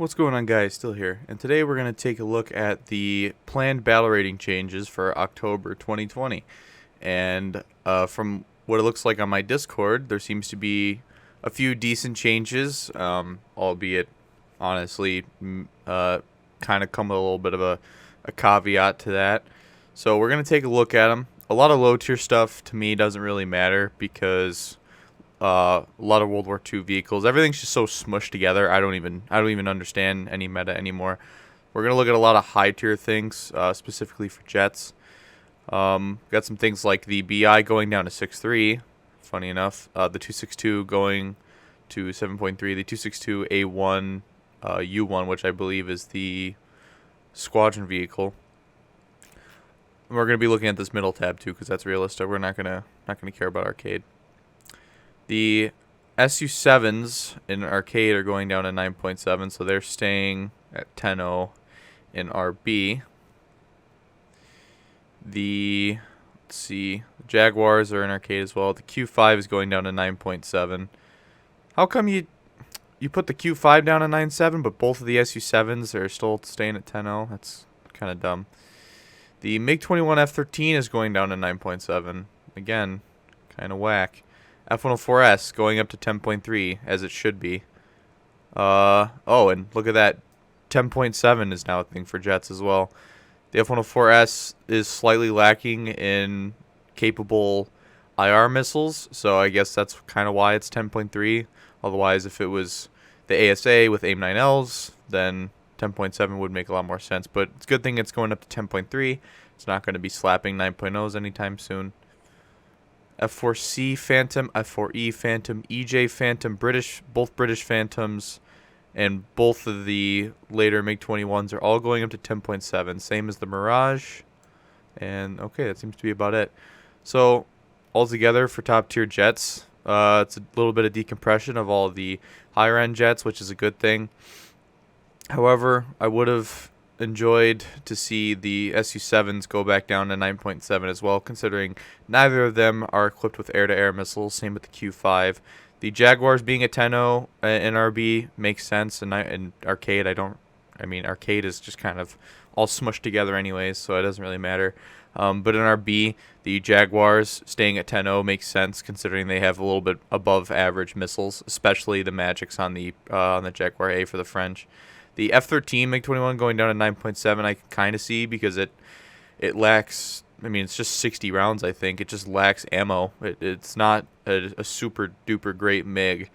What's going on, guys? Still here, and today we're going to take a look at the planned battle rating changes for October 2020. And from what it looks like on my Discord, there seems to be a few decent changes, albeit honestly kind of come with a little bit of a caveat to that. So we're going to take a look at them. A lot of low tier stuff to me doesn't really matter because a lot of World War II vehicles. Everything's just so smushed together. I don't even understand any meta anymore. We're gonna look at a lot of high tier things, specifically for jets. Got some things like the BI going down to 6.3. Funny enough, the 262 going to 7.3. The 262 A1 U1, which I believe is the squadron vehicle. And we're gonna be looking at this middle tab too, because that's realistic. We're not gonna care about arcade. The S.U.M.E.Rs in arcade are going down to 9.7, so they're staying at 10.0 in RB. Let's see, the Jaguars are in arcade as well. The Q5 is going down to 9.7. How come you put the Q5 down to 9.7, but both of the SU7s are still staying at 10.0? That's kind of dumb. The MiG-21 F-13 is going down to 9.7. Again, kind of whack. F-104S going up to 10.3, as it should be. Oh, and look at that. 10.7 is now a thing for jets as well. The F-104S is slightly lacking in capable IR missiles, so I guess that's kind of why it's 10.3. Otherwise, if it was the ASA with AIM-9Ls, then 10.7 would make a lot more sense. But it's a good thing it's going up to 10.3. It's not going to be slapping 9.0s anytime soon. F4C Phantom, F4E Phantom, EJ Phantom, both British Phantoms, and both of the later MiG-21s are all going up to 10.7, same as the Mirage. And okay, that seems to be about it. So altogether for top tier jets, it's a little bit of decompression of all the higher end jets, which is a good thing. However, I would have enjoyed to see the SU7s go back down to 9.7 as well, considering neither of them are equipped with air-to-air missiles. Same with the Q5. The Jaguars being a 10.0 in RB makes sense, and in arcade, arcade is just kind of all smushed together anyways, so it doesn't really matter. But in RB, the Jaguars staying at 10.0 makes sense, considering they have a little bit above average missiles, especially the Magics on the Jaguar A for the French. The F-13 MiG-21 going down to 9.7 I can kind of see because it lacks, it's just 60 rounds, I think. It just lacks ammo. It's not a super duper great MiG,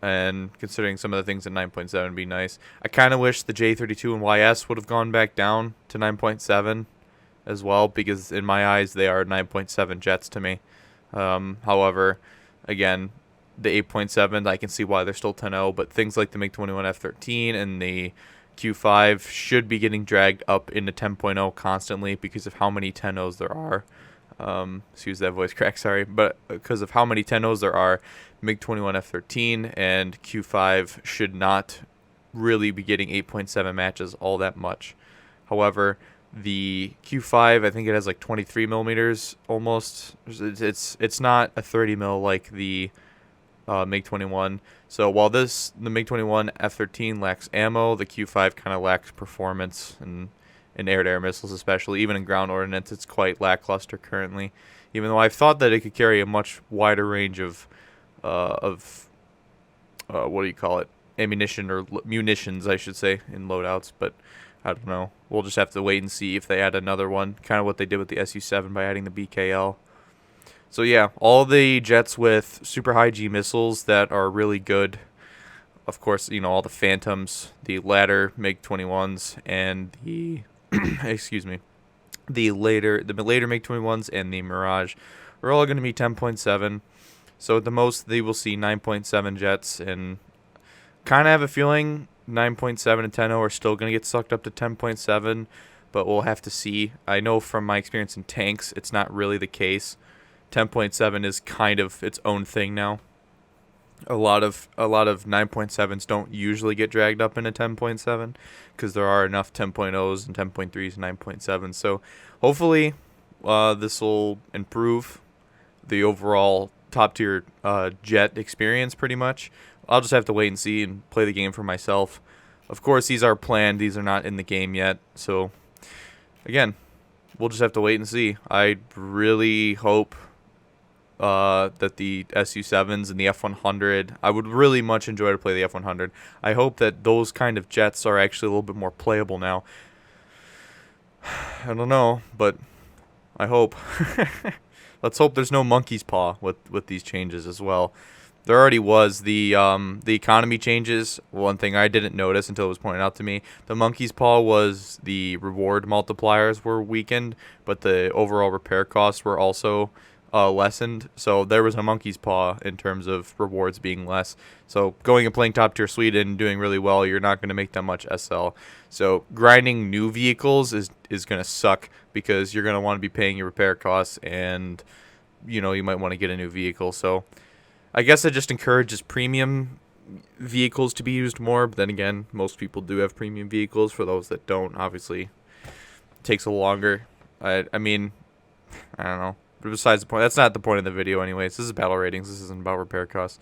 and considering some of the things at 9.7 would be nice. I kind of wish the J-32 and YS would have gone back down to 9.7 as well, because in my eyes they are 9.7 jets to me. However, again, the 8.7, I can see why they're still 10.0, but things like the MiG-21 F-13 and the Q5 should be getting dragged up into 10.0 constantly because of how many 10.0s there are. Excuse that voice crack, sorry. But because of how many 10.0s there are, MiG-21 F-13 and Q5 should not really be getting 8.7 matches all that much. However, the Q5, I think it has like 23 millimeters almost. It's not a 30 mil like the MiG-21. So while the MiG-21 F-13 lacks ammo, the Q5 kind of lacks performance and in air-to-air missiles, especially. Even in ground ordnance, it's quite lackluster currently. Even though I've thought that it could carry a much wider range of what do you call it? Ammunition or munitions, I should say, in loadouts. But I don't know. We'll just have to wait and see if they add another one. Kind of what they did with the SU-7 by adding the BKL. So yeah, all the jets with super high G missiles that are really good. Of course, all the Phantoms, the latter MiG-21s, and the excuse me, the later MiG-21s and the Mirage are all going to be 10.7. So at the most, they will see 9.7 jets, and kind of have a feeling 9.7 and 10.0 are still going to get sucked up to 10.7, but we'll have to see. I know from my experience in tanks, it's not really the case. 10.7 is kind of its own thing now. A lot of 9.7s don't usually get dragged up into 10.7 because there are enough 10.0s and 10.3s and 9.7. So hopefully this will improve the overall top tier jet experience pretty much. I'll just have to wait and see and play the game for myself. Of course, these are planned. These are not in the game yet. So, again, we'll just have to wait and see. I really hope that the SU-7s and the F-100, I would really much enjoy to play the F-100. I hope that those kind of jets are actually a little bit more playable now. I don't know, but I hope. Let's hope there's no monkey's paw with these changes as well. There already was the economy changes. One thing I didn't notice until it was pointed out to me, the monkey's paw was the reward multipliers were weakened, but the overall repair costs were also lessened. So there was a monkey's paw in terms of rewards being less. So going and playing top tier Sweden and doing really well, you're not going to make that much SL. So grinding new vehicles is going to suck because you're going to want to be paying your repair costs, and you might want to get a new vehicle. So I guess it just encourages premium vehicles to be used more. But then again, most people do have premium vehicles. For those that don't, obviously, it takes a longer. I mean, I don't know. But besides the point, that's not the point of the video anyways. This is battle ratings. This isn't about repair costs.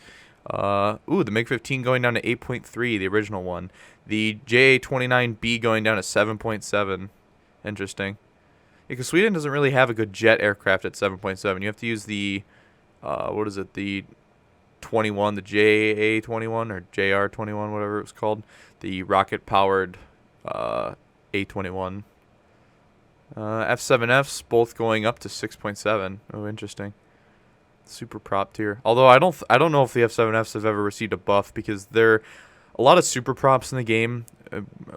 The MiG-15 going down to 8.3, the original one. The JA-29B going down to 7.7. Interesting. Because Sweden doesn't really have a good jet aircraft at 7.7. You have to use the, the 21, the JA-21 or JR-21, whatever it was called. The rocket-powered A-21. F7Fs both going up to 6.7. Oh, interesting. Super prop tier. Although I don't know if the F7Fs have ever received a buff, because there are a lot of super props in the game.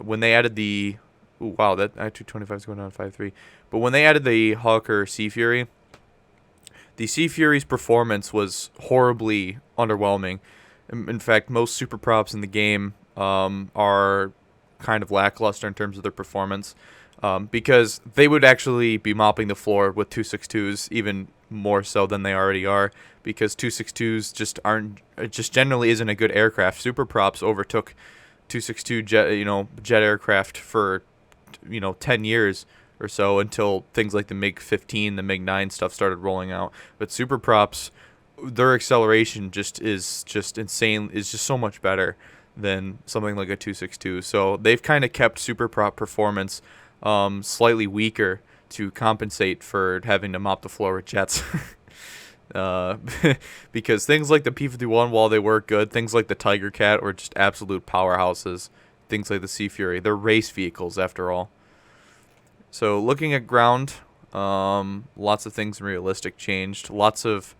When they added the that I-225 is going down to 5.3. But when they added the Hawker Sea Fury, the Sea Fury's performance was horribly underwhelming. In fact, most super props in the game are kind of lackluster in terms of their performance. Because they would actually be mopping the floor with 262s even more so than they already are, because 262s just generally isn't a good aircraft. Super props overtook 262 jet aircraft for 10 years or so, until things like the MiG-15, the MiG-9 stuff started rolling out. But super props, their acceleration is just insane, is just so much better than something like a 262. So they've kind of kept super prop performance slightly weaker to compensate for having to mop the floor with jets. Because things like the P-51, while they were good, things like the Tiger Cat were just absolute powerhouses. Things like the Sea Fury, they're race vehicles after all. So looking at ground, lots of things in realistic changed. Lots of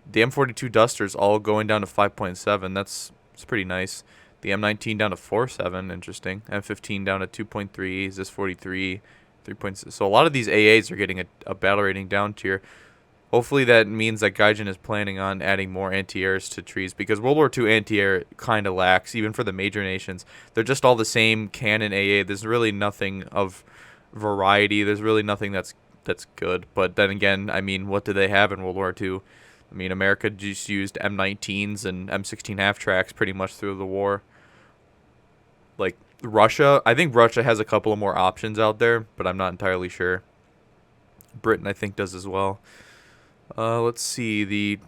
the M42 Dusters all going down to 5.7. That's pretty nice. The M19 down to 4.7, interesting. M15 down to 2.3. Is this 43? 3.6. So a lot of these AAs are getting a battle rating down tier. Hopefully that means that Gaijin is planning on adding more anti-airs to trees, because World War II anti-air kind of lacks, even for the major nations. They're just all the same cannon AA. There's really nothing of variety. There's really nothing that's good. But then again, I mean, what did they have in World War II? I mean, America just used M19s and M16 half-tracks pretty much through the war. Like Russia, I think Russia has a couple of more options out there, but I'm not entirely sure. Britain, I think, does as well. Let's see. The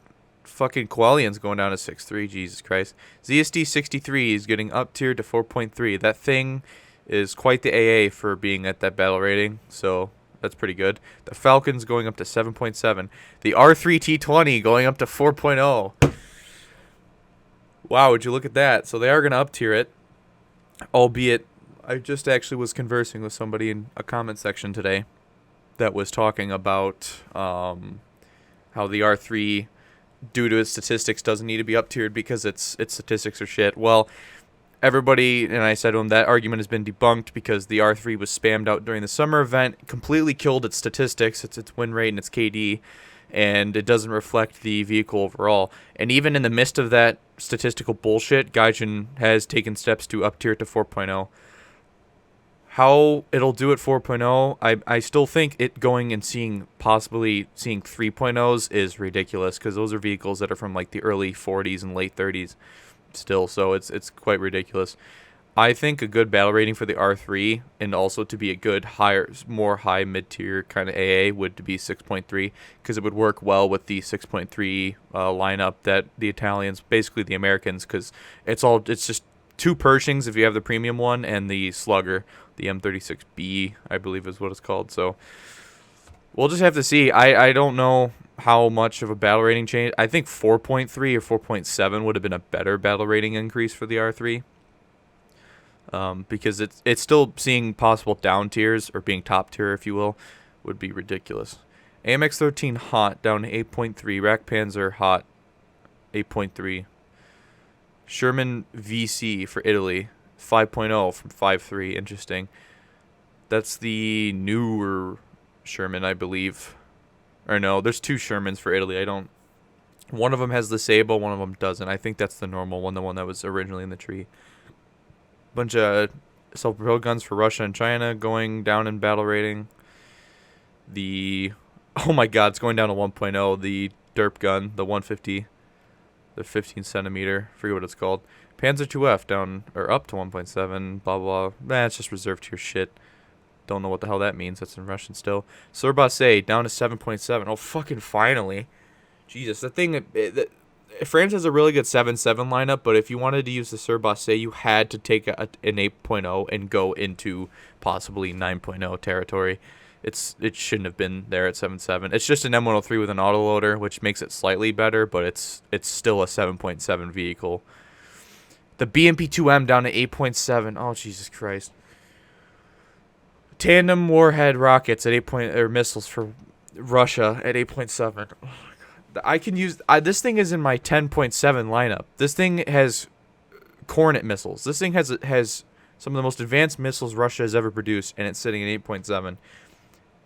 fucking Koalian's going down to 6.3. Jesus Christ. ZSD 63 is getting up tiered to 4.3. That thing is quite the AA for being at that battle rating, so that's pretty good. The Falcon's going up to 7.7. The R3T20 going up to 4.0. Wow, would you look at that? So they are going to up tier it. Albeit, I just actually was conversing with somebody in a comment section today that was talking about how the R3, due to its statistics, doesn't need to be up tiered because its statistics are shit. Well, everybody, and I said to him, that argument has been debunked because the R3 was spammed out during the summer event, completely killed its statistics, its win rate and its KD, and it doesn't reflect the vehicle overall. And even in the midst of that statistical bullshit, Gaijin has taken steps to up tier it to 4.0. How it'll do at 4.0, I still think it going and possibly seeing 3.0s is ridiculous, because those are vehicles that are from like the early 40s and late 30s still, so it's quite ridiculous. I think a good battle rating for the R3, and also to be a good more high mid-tier kind of AA, would to be 6.3, because it would work well with the 6.3 lineup that the Italians, basically the Americans, because it's just 2 Pershings if you have the premium one, and the Slugger, the M36B, I believe is what it's called. So we'll just have to see. I don't know how much of a battle rating change. I think 4.3 or 4.7 would have been a better battle rating increase for the R3. Because it's still seeing possible down tiers, or being top tier, if you will, would be ridiculous. AMX 13 hot down to 8.3. Rack Panzer hot 8.3. Sherman VC for Italy 5.0 from 5.3. Interesting. That's the newer Sherman, I believe. Or no, there's 2 Shermans for Italy. One of them has the Sable, one of them doesn't. I think that's the normal one, the one that was originally in the tree. Bunch of self-propelled guns for Russia and China going down in battle rating. Oh my god, it's going down to 1.0. The derp gun, the 150, the 15 centimeter, forget what it's called. Panzer IIF down, or up to 1.7, blah blah. It's just reserved tier shit. Don't know what the hell that means. That's in Russian still. Serbase down to 7.7. Oh, fucking finally. Jesus, the thing France has a really good 7.7 lineup, but if you wanted to use the Serbase, you had to take an 8.0 and go into possibly 9.0 territory. It shouldn't have been there at 7.7. It's just an M103 with an autoloader, which makes it slightly better, but it's still a 7.7 vehicle. The BMP-2M down to 8.7. Oh, Jesus Christ. Tandem warhead rockets at 8 point, or missiles for Russia at 8.7. I can use this thing is in my 10.7 lineup. This thing has Cornet missiles. This thing has some of the most advanced missiles Russia has ever produced, and it's sitting at 8.7.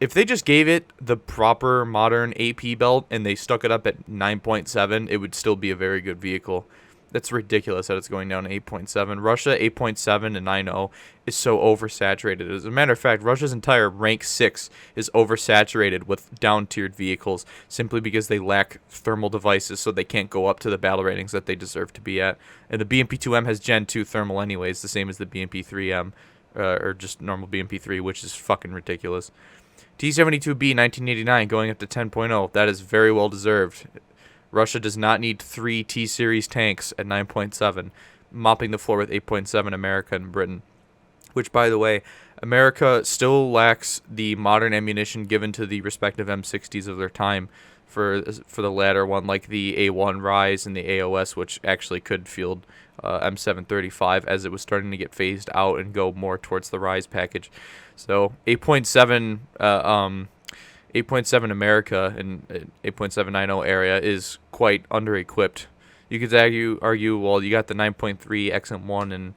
If they just gave it the proper modern AP belt and they stuck it up at 9.7, it would still be a very good vehicle. That's ridiculous that it's going down to 8.7. Russia 8.7 and 9.0 is so oversaturated. As a matter of fact, Russia's entire rank 6 is oversaturated with down-tiered vehicles simply because they lack thermal devices, so they can't go up to the battle ratings that they deserve to be at. And the BMP-2M has Gen 2 thermal anyways, the same as the BMP-3M, or just normal BMP-3, which is fucking ridiculous. T-72B 1989 going up to 10.0. That is very well deserved. Russia does not need 3 T-Series tanks at 9.7, mopping the floor with 8.7 America and Britain. Which, by the way, America still lacks the modern ammunition given to the respective M60s of their time for the latter one, like the A1 Rise and the AOS, which actually could field M735 as it was starting to get phased out and go more towards the Rise package. So 8.7 America and 8.790 area is quite under-equipped. You could argue, well, you got the 9.3 XM1 and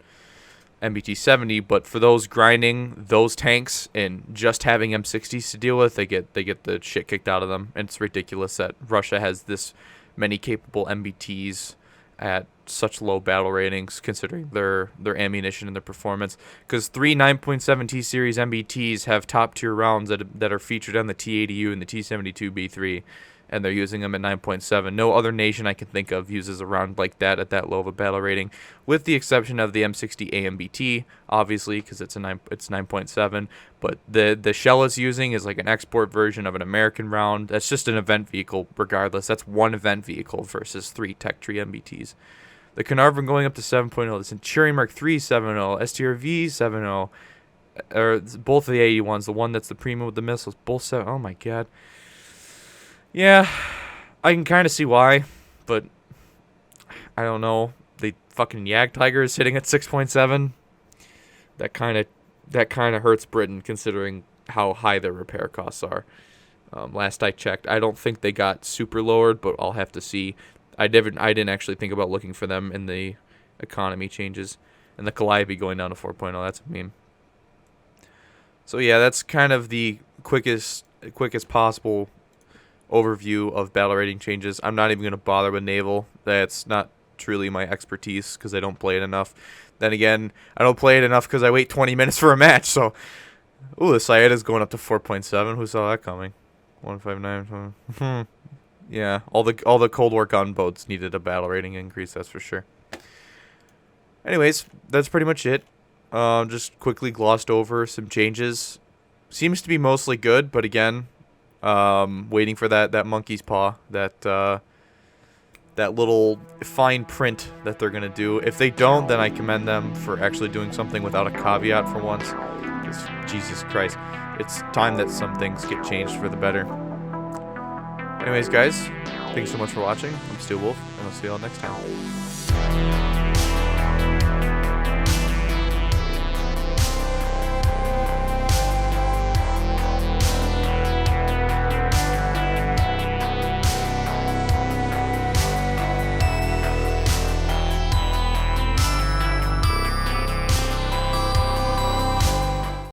MBT-70, but for those grinding those tanks and just having M60s to deal with, they get the shit kicked out of them. And it's ridiculous that Russia has this many capable MBTs at such low battle ratings, considering their ammunition and their performance. Because 3 9.7 T-Series MBTs have top-tier rounds that are featured on the T-80U and the T-72B3, and they're using them at 9.7. No other nation I can think of uses a round like that at that low of a battle rating, with the exception of the M60 AMBT, obviously, because it's 9.7. But the shell it's using is like an export version of an American round. That's just an event vehicle, regardless. That's one event vehicle versus 3 Tech Tree MBTs. The Carnarvon going up to 7.0. The Centurion Mark III 7.0. STRV 7.0. Or both of the 81s. The one that's the premium with the missiles. Both 7. Oh my god. Yeah, I can kind of see why, but I don't know. The fucking Jagdtiger is sitting at 6.7. That kind of hurts Britain, considering how high their repair costs are. Last I checked, I don't think they got super lowered, but I'll have to see. I didn't actually think about looking for them in the economy changes. And the Calliope going down to 4.0, that's a meme. So yeah, that's kind of the quickest possible overview of battle rating changes. I'm not even going to bother with naval. That's not truly my expertise because I don't play it enough. Then again, I don't play it enough because I wait 20 minutes for a match. So, ooh, the Saetta's going up to 4.7. Who saw that coming? 159. Yeah, all the Cold War gunboats needed a battle rating increase. That's for sure. Anyways, that's pretty much it. Just quickly glossed over some changes. Seems to be mostly good, but again, waiting for that monkey's paw, that that little fine print that they're going to do. If they don't, then I commend them for actually doing something without a caveat for once. Jesus Christ. It's time that some things get changed for the better. Anyways, guys, thanks so much for watching. I'm Steel Wolf, and I'll see y'all next time.